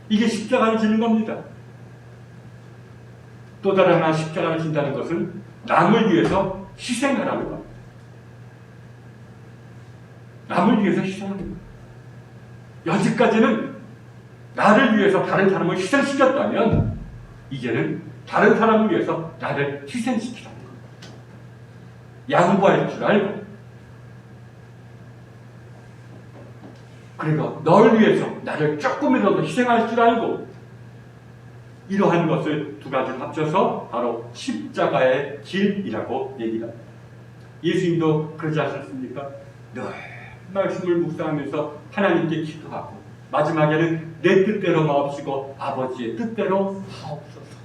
이게 십자가를 지는 겁니다. 또 다른 하나 십자가를 진다는 것은 남을 위해서 희생하라는 겁니다. 남을 위해서 희생하는 겁니다. 여지까지는 나를 위해서 다른 사람을 희생시켰다면 이제는 다른 사람을 위해서 나를 희생시키라는 겁니다. 양보할 줄 알고 그리고 널 위해서 나를 조금이라도 희생할 줄 알고 이러한 것을 두 가지를 합쳐서 바로 십자가의 길이라고 얘기합니다. 예수님도 그러지 않았습니까? 늘 말씀을 묵상하면서 하나님께 기도하고 마지막에는 내 뜻대로 마옵시고 아버지의 뜻대로 하옵소서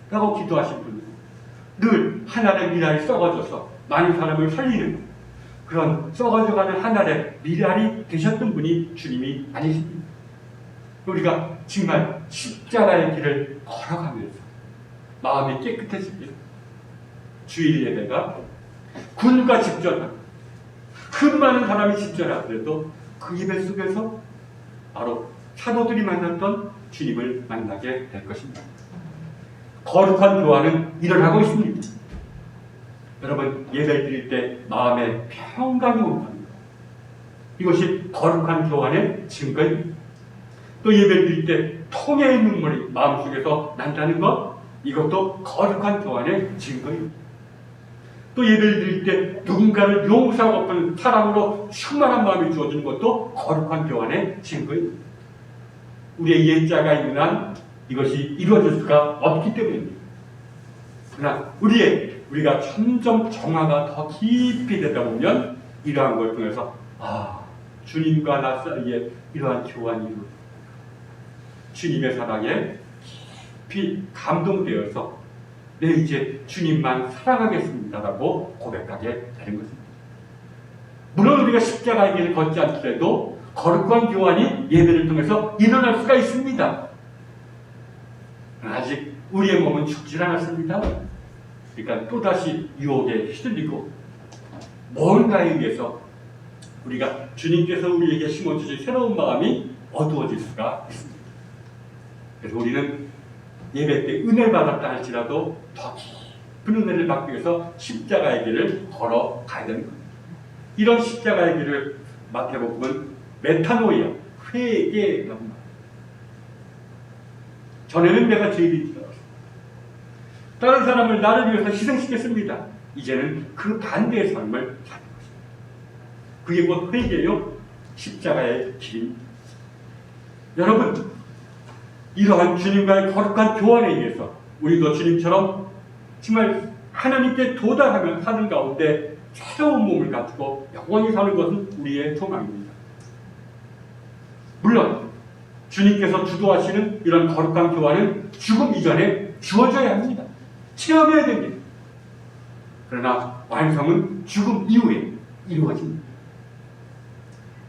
라고 기도하신 분입니다. 늘 하나의 미랄이 썩어져서 많은 사람을 살리는 그런 썩어져가는 하나의 미랄이 되셨던 분이 주님이 아니십니다. 우리가 정말 십자가의 길을 걸어가면서 마음이 깨끗해지길 주일 예배가 군과 집전하고 큰 많은 사람이 집전하더라도 그 예배 속에서 바로 사도들이 만났던 주님을 만나게 될 것입니다. 거룩한 교환은 일어나고 있습니다. 여러분 예배를 드릴 때 마음에 평강이 온답니다. 이것이 거룩한 교환의 증거입니다. 또 예배를 드릴 때 통해의 눈물이 마음속에서 난다는 것 이것도 거룩한 교환의 증거입니다. 또 예배를 드릴 때 누군가를 용서하고 싶은 사랑으로 충만한 마음이 주어지는 것도 거룩한 교환의 증거입니다. 우리의 예자가 있는 한 이것이 이루어질 수가 없기 때문입니다. 그러나 우리가 점점 정화가 더 깊이 되다 보면 이러한 걸 통해서 주님과 나 사이에 이러한 교환이 이루어집니다. 주님의 사랑에 깊이 감동되어서 네 이제 주님만 사랑하겠습니다라고 고백하게 되는 것입니다. 물론 우리가 십자가의 길을 걷지 않더라도 거룩한 교환이 예배를 통해서 일어날 수가 있습니다. 아직 우리의 몸은 죽질 않았습니다. 그러니까 또다시 유혹에 휘둘리고 뭔가에 의해서 우리가 주님께서 우리에게 심어주신 새로운 마음이 어두워질 수가 있습니다. 그래서 우리는 예배 때 은혜를 받았다 할지라도 더 깊은 은혜를 받기 위해서 십자가의 길을 걸어가야 되는 겁니다. 이런 십자가의 길을 마태복음은 메타노이아, 회개라고 말합니다. 전에는 내가 죄인인 줄 알았습니다. 다른 사람을 나를 위해서 희생시켰습니다. 이제는 그 반대의 삶을 사는 것입니다. 그게 곧 회개요, 십자가의 길입니다. 여러분, 이러한 주님과의 거룩한 교환에 의해서 우리도 주님처럼 정말 하나님께 도달하며 사는 가운데 새로운 몸을 가지고 영원히 사는 것은 우리의 소망입니다. 물론 주님께서 주도하시는 이런 거룩한 교환은 죽음 이전에 주어져야 합니다. 체험해야 됩니다. 그러나 완성은 죽음 이후에 이루어집니다.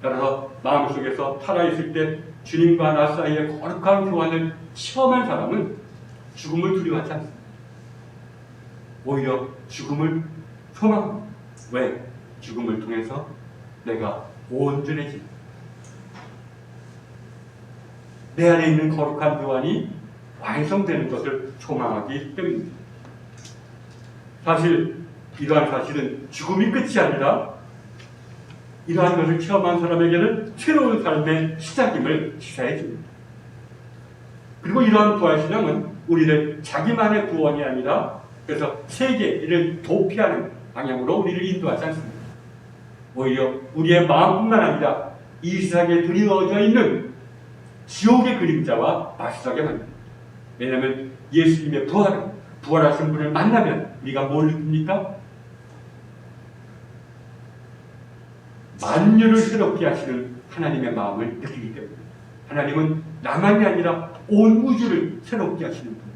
따라서 마음속에서 살아있을 때 주님과 나 사이의 거룩한 교환을 체험한 사람은 죽음을 두려워하지 않습니다. 오히려 죽음을 소망합니다. 왜? 죽음을 통해서 내가 온전해집니다. 내 안에 있는 거룩한 교환이 완성되는 것을 소망하기 때문입니다. 사실 이러한 사실은 죽음이 끝이 아니라 이러한 것을 체험한 사람에게는 새로운 삶의 시작임을 시사해 줍니다. 그리고 이러한 부활신앙은 우리를 자기만의 구원이 아니라 그래서 세계를 도피하는 방향으로 우리를 인도하지 않습니다. 오히려 우리의 마음뿐만 아니라 이 세상에 드리워져 있는 지옥의 그림자와 맞서게 만듭니다. 왜냐하면 예수님의 부활하신 분을 만나면 우리가 뭘 느낍니까? 만유를 새롭게 하시는 하나님의 마음을 느끼기 때문에 하나님은 나만이 아니라 온 우주를 새롭게 하시는 분입니다.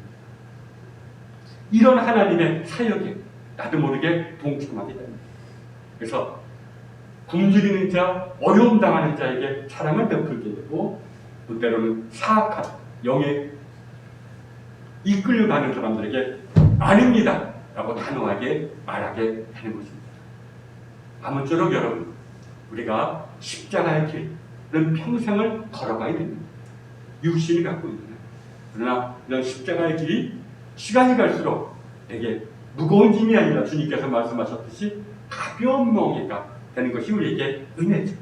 이런 하나님의 사역에 나도 모르게 동참하게 됩니다. 그래서 굶주리는 자, 어려움 당하는 자에게 사랑을 베풀게 되고 때로는 사악한 영에 이끌려가는 사람들에게 아닙니다 라고 단호하게 말하게 하는 것입니다. 아무쪼록 여러분, 우리가 십자가의 길은 평생을 걸어가야 됩니다. 육신이 갖고 있는. 그러나 이런 십자가의 길이 시간이 갈수록 되게 무거운 짐이 아니라 주님께서 말씀하셨듯이 가벼운 멍에가 되는 것이 우리에게 은혜죠.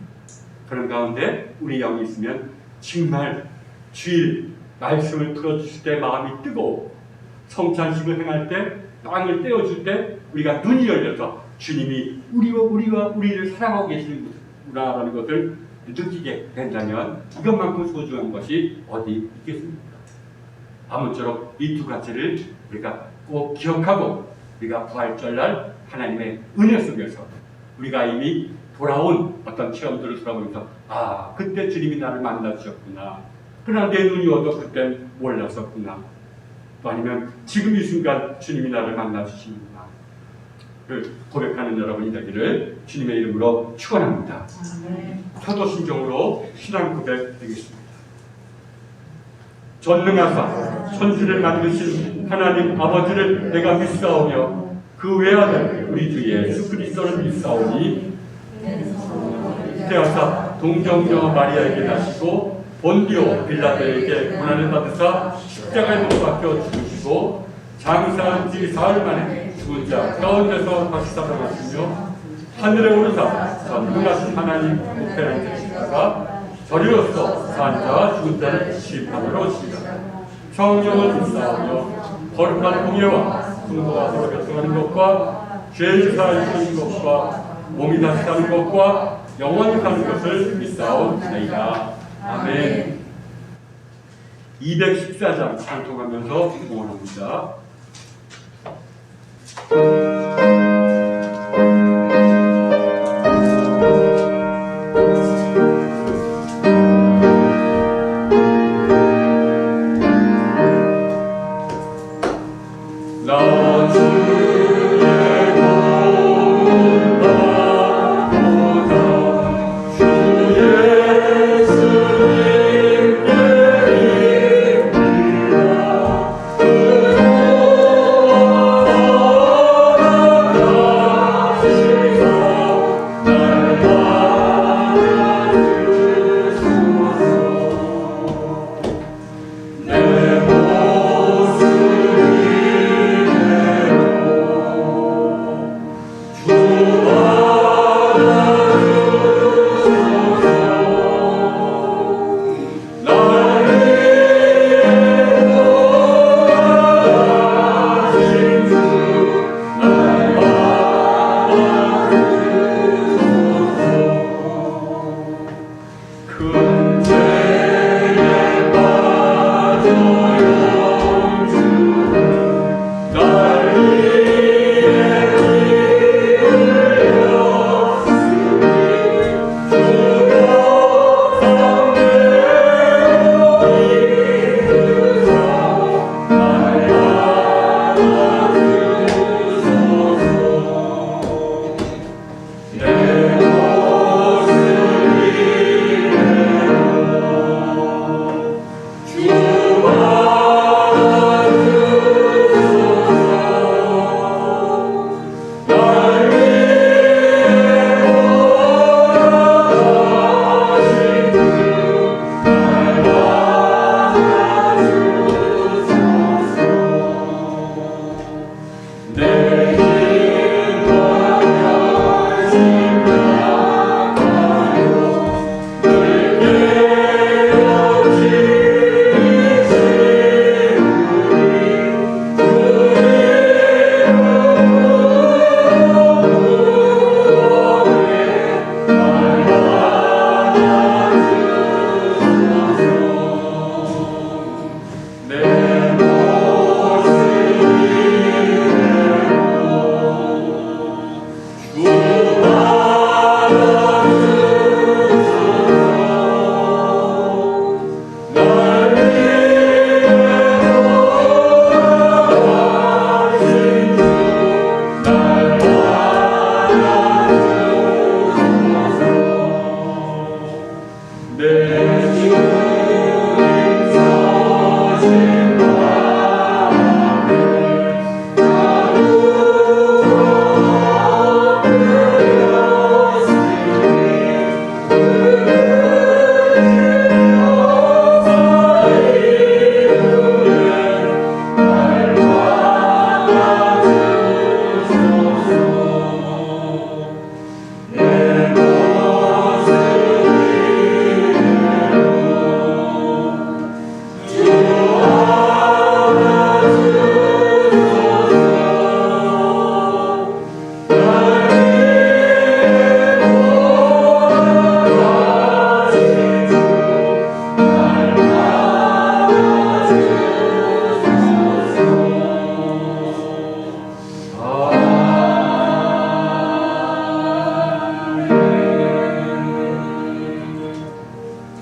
그런 가운데 우리 영이 있으면 정말 주일 말씀을 풀어주실 때 마음이 뜨거워 성찬식을 행할 때 빵을 떼어줄 때 우리가 눈이 열려서 주님이 우리를 사랑하고 계시는구나라는 것을 느끼게 된다면 이것만큼 소중한 것이 어디 있겠습니까? 아무쪼록 이 두 가지를 우리가 꼭 기억하고 우리가 부활절날 하나님의 은혜 속에서 우리가 이미 돌아온 어떤 체험들을 돌아보면서 그때 주님이 나를 만나주셨구나. 그러나 내 눈이 어두 그땐 몰랐었구나. 또 아니면 지금 이 순간 주님이 나를 만나주시는구나. 고백하는 여러분이 되기를 주님의 이름으로 축원합니다. 사도신경으로 신앙 고백 드리겠습니다. 전능하사 천지를 만드신 하나님 아버지를 내가 믿사오며 그 외아들 우리 주 예수 그리스도를 믿사오니 태어사 동정녀 마리아에게 나시고 본디오 빌라도에게 고난을 받으사 십자가에 못 박혀 죽으시고 장사한 지 사흘 만에 죽은 자 가운데서 다시 살아나시며 하늘에 오르사 전능하신 하나님 우편에 앉으시다가 저리로서 산 자와 죽은 자를 심판하러 오시리라. 성령을 믿사오며 거룩한 공예와 성도가 서로 교통하는 것과 죄를 사하시는 것과 몸이 다시 사는 것과 영원히 사는 것을 믿사옵나이다. 아멘. 214장 찬송하면서 응원합니다.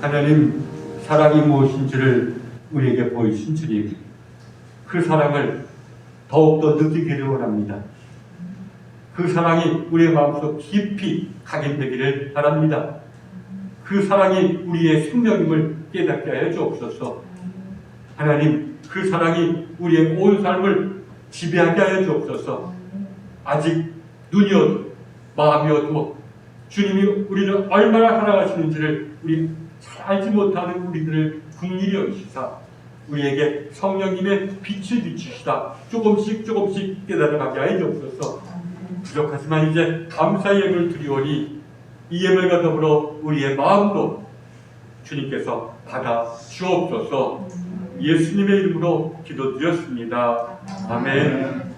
하나님 사랑이 무엇인지를 우리에게 보이신 주님, 그 사랑을 더욱더 느끼기를 원합니다. 그 사랑이 우리의 마음속 깊이 각인되기를 바랍니다. 그 사랑이 우리의 생명임을 깨닫게 하여 주옵소서. 하나님, 그 사랑이 우리의 온 삶을 지배하게 하여 주옵소서. 아직 눈이어도 마음이어도 주님이 우리를 얼마나 사랑하시는지를 우리 잘 알지 못하는 우리들을 긍휼히 여기시사 우리에게 성령님의 빛을 비추시다 조금씩 깨달아가게 하여 주옵소서. 부족하지만 이제 감사의 예물을 드리오니 이 예물과 더불어 우리의 마음도 주님께서 받아 주옵소서. 예수님의 이름으로 기도드렸습니다. 아멘.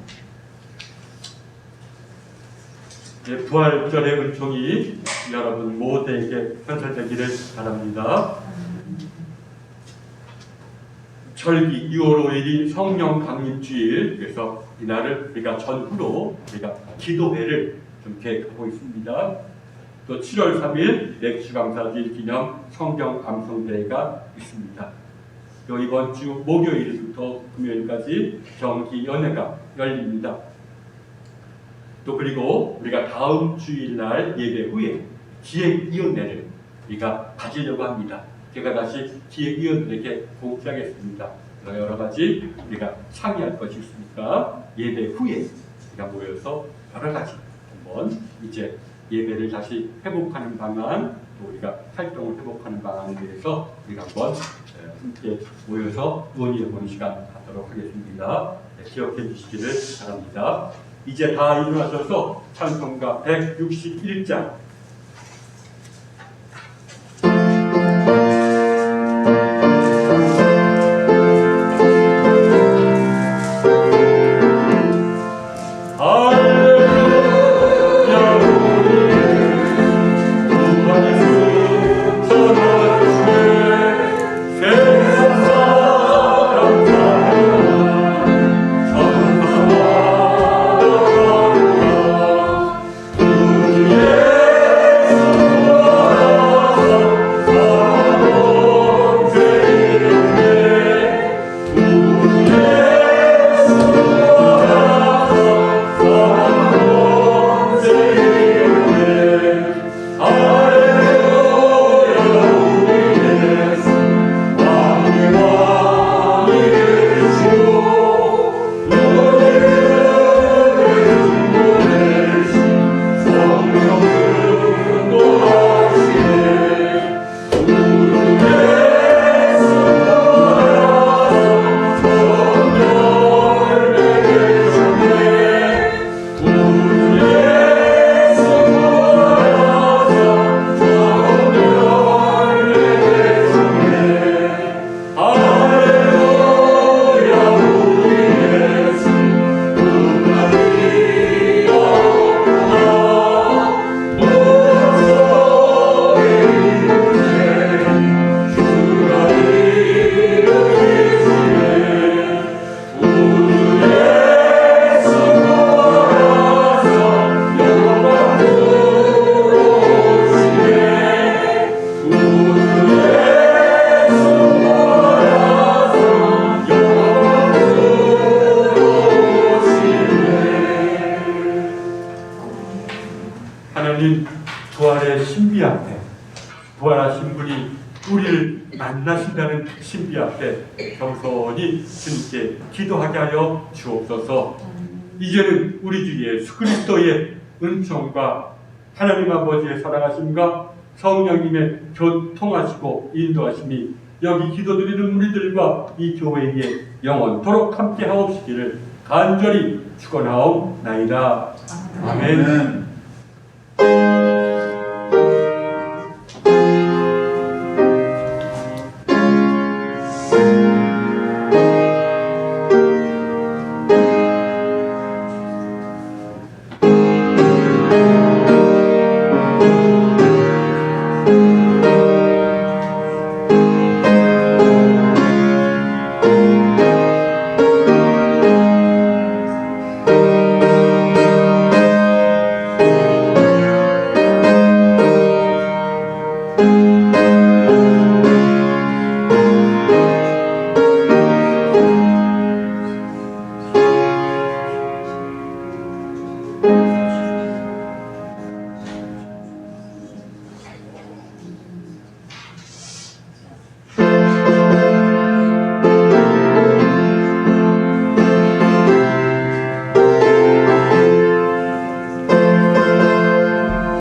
부활절의 은총이 여러분 모두에게 현설되기를 바랍니다. 절기 6월 5일이 성령 강림주일, 그래서 이날을 우리가 전후로 우리가 기도회를 좀 계획하고 있습니다. 또 7월 3일 맥주강사주일 기념 성경 암송대회가 있습니다. 또 이번 주 목요일부터 금요일까지 경기연회가 열립니다. 또 그리고 우리가 다음 주일날 예배 후에 기획위원회를 우리가 가지려고 합니다. 제가 다시 기획위원들에게 공지하겠습니다. 여러 가지 우리가 상의할 것이 있으니까 예배 후에 우리가 모여서 여러 가지 한번 이제 예배를 다시 회복하는 방안, 또 우리가 활동을 회복하는 방안에 대해서 우리가 한번 함께 모여서 논의해보는 시간 갖도록 하겠습니다. 기억해 주시기를 바랍니다. 이제 다 일어나셔서 찬송가 161장 하나님 부활의 신비 앞에, 부활하신 분이 우리를 만나신다는 신비 앞에 겸손히 주님께 기도하게 하여 주옵소서. 이제는 우리 주 예수 그리스도의 은총과 하나님 아버지의 사랑하심과 성령님의 교통하시고 인도하심이 여기 기도드리는 우리들과 이 교회에 영원토록 함께 하옵시기를 간절히 축원하옵나이다. 아멘.